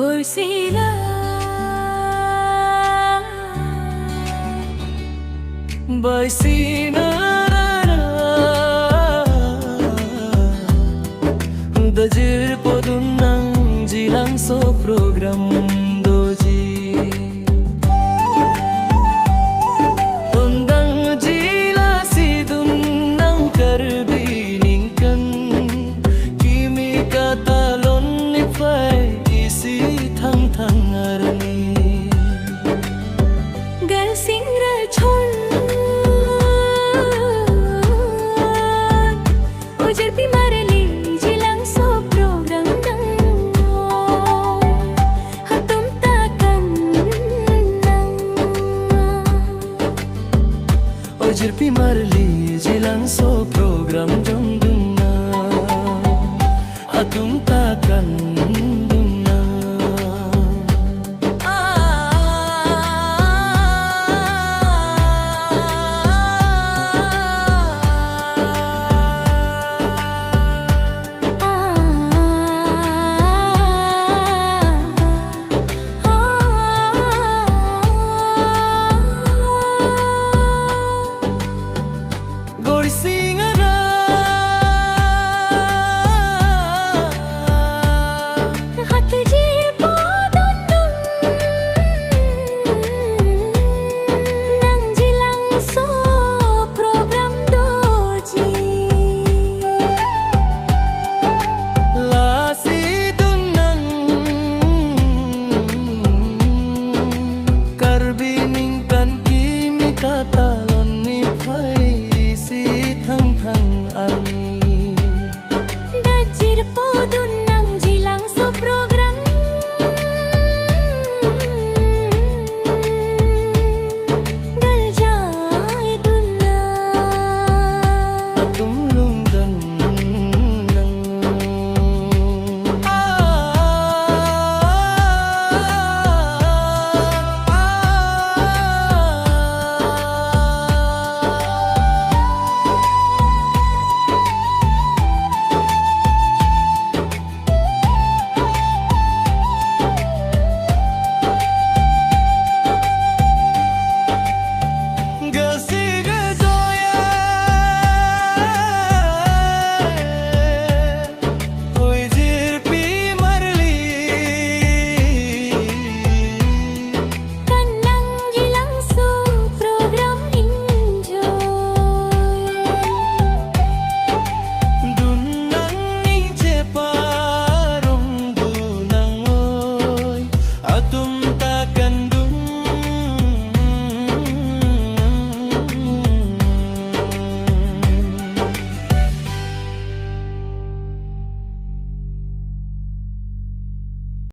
Bersila Baisinara Dajir podunang jilang so program doji Undang jila sidun nang karbiningkan Kimi katalon ni fai isi thang thang arani Gal singra chon Ujar pi marali jilang so program dang Hatum takan nang Ujar pi marali jilang so program dang Hatum